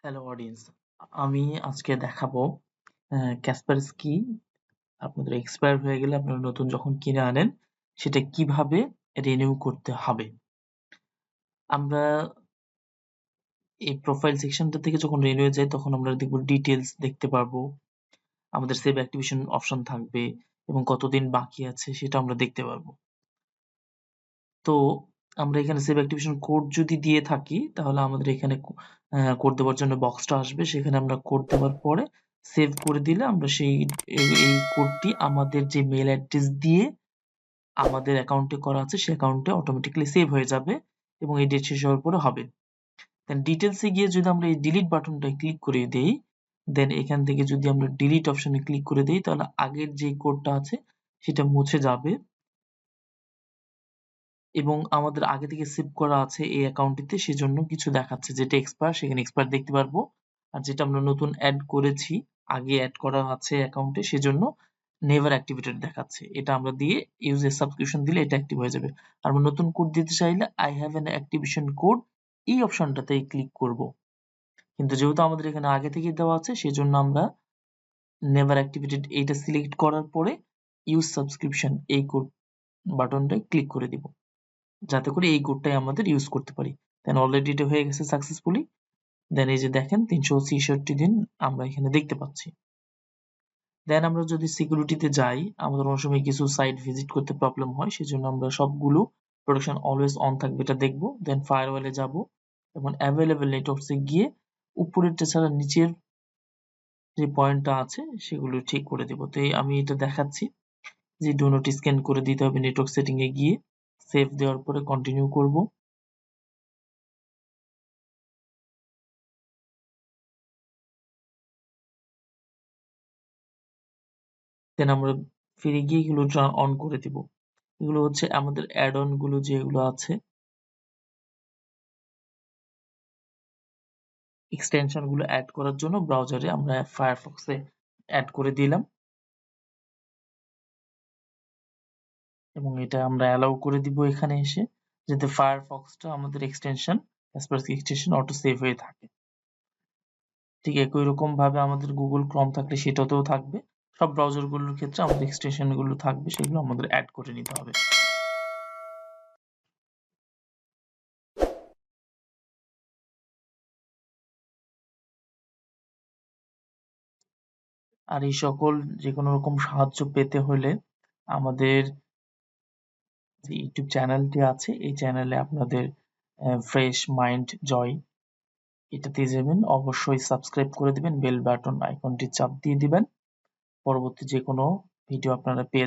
Hello audience, আমি আজকে দেখাবো ক্যাসপারস্কি আপনাদের এক্সপায়ার হয়ে গেলে আপনারা নতুন যখন কিনে আনেন সেটা কিভাবে রিনিউ করতে হবে। আমরা এই প্রোফাইল সেকশনটা থেকে যখন রিনিউ যাই তখন আমরা দেখবো ডিটেলস দেখতে পারবো, আমাদের সেভ অ্যাক্টিভেশন অপশন থাকবে এবং কতদিন বাকি আছে সেটা আমরা দেখতে পারবো। তো আমরা এখানে সেভ অ্যাক্টিভেশন কোড যদি দিয়ে থাকি তাহলে আমাদের এখানে কোড দেওয়ার জন্য বক্সটা আসবে, সেখানে আমরা কোড দেওয়ার পরে সেভ করে দিলে আমরা এই কোডটি আমাদের যে মেল অ্যাড্রেস দিয়ে আমাদের অ্যাকাউন্টে করা আছে সে অ্যাকাউন্টে অটোমেটিক্যালি সেভ হয়ে যাবে এবং এই ডেট শেষ হওয়ার পরে হবে। দেন ডিটেলসে গিয়ে যদি আমরা এই ডিলিট বাটনটায় ক্লিক করে দেই, দেন এখান থেকে যদি আমরা ডিলিট অপশনে ক্লিক করে দেই তাহলে আগের যে কোডটা আছে সেটা মুছে যাবে এবং আমাদের আগে থেকে সেভ করা আছে এই অ্যাকাউন্টটিতে, সেজন্য কিছু দেখাচ্ছে যেটা এক্সপায়ার সেখানে এক্সপায়ার দেখতে পারবো, আর যেটা আমরা নতুন অ্যাড করেছি আগে অ্যাড করা আছে অ্যাকাউন্টে সেজন্য নেভার অ্যাক্টিভেটেড দেখাচ্ছে। এটা আমরা দিয়ে ইউজের সাবস্ক্রিপশন দিলে এটা অ্যাক্টিভ হয়ে যাবে। আর আমরা নতুন কোড দিতে চাইলে I have an activation code এই অপশনটাতে ক্লিক করব, কিন্তু যেহেতু আমাদের এখানে আগে থেকে দেওয়া আছে সেজন্য আমরা নেভার অ্যাক্টিভেটেড এইটা সিলেক্ট করার পরে ইউজ সাবস্ক্রিপশন এই কোড বাটনটায় ক্লিক করে দিব যাতে করে এই কোডটাই আমাদের ইউজ করতে পারি। দেন অলরেডি এটা হয়ে গেছে সাকসেসফুলি। দেন এই যে দেখেন 366 দিন আমরা এখানে দেখতে পাচ্ছি। দেন আমরা যদি সিকিউরিটিতে যাই, আমাদের অনেক সময় কিছু সাইট ভিজিট করতে প্রবলেম হয়, সেজন্য আমরা সবগুলো প্রোটেকশন অলওয়েজ অন থাকবে এটা দেখবো। দেন ফায়ারওয়ালে যাব এবং অ্যাভেলেবল নেটওয়ার্কসে গিয়ে উপরেরটা ছাড়া নিচের যে পয়েন্টটা আছে সেগুলো ঠিক করে দেব। তো আমি এটা দেখাচ্ছি যে ডু নট স্ক্যান করে দিতে হবে নেটওয়ার্ক সেটিং এ গিয়ে, সেভ দেওয়ার পরে কন্টিনিউ করব। দেন আমরা ফিরে গিয়ে এগুলো অন করে দিব। এগুলো হচ্ছে আমাদের অ্যাড অন গুলো যেগুলো আছে, এক্সটেনশন গুলো অ্যাড করার জন্য ব্রাউজারে আমরা ফায়ারফক্সে অ্যাড করে দিলাম এবং এটা আমরা অ্যালাউ করে দিব এখানে এসে, যাতে ফায়ারফক্সটা আমাদের extension Kaspersky extension auto save হয়ে থাকে। ঠিক একই রকম ভাবে আমাদের গুগল ক্রোম থাকলে সেটাতেও থাকবে। সব ব্রাউজার গুলোর ক্ষেত্রে আমাদের এক্সটেনশন গুলো থাকবে, সেগুলো আমাদের অ্যাড করে নিতে হবে। আর এই সকল যে কোনো রকম সাহায্য পেতে হলে আমাদের যে ইউটিউব চ্যানেলটি আছে এই চ্যানেলে আপনাদের ফ্রেশ মাইন্ড জয় এটাতে যাবেন, অবশ্যই সাবস্ক্রাইব করে দিবেন, বেল বাটন আইকনটি চাপ দিয়ে দিবেন, পরবর্তী যে কোনো ভিডিও আপনারা পেয়ে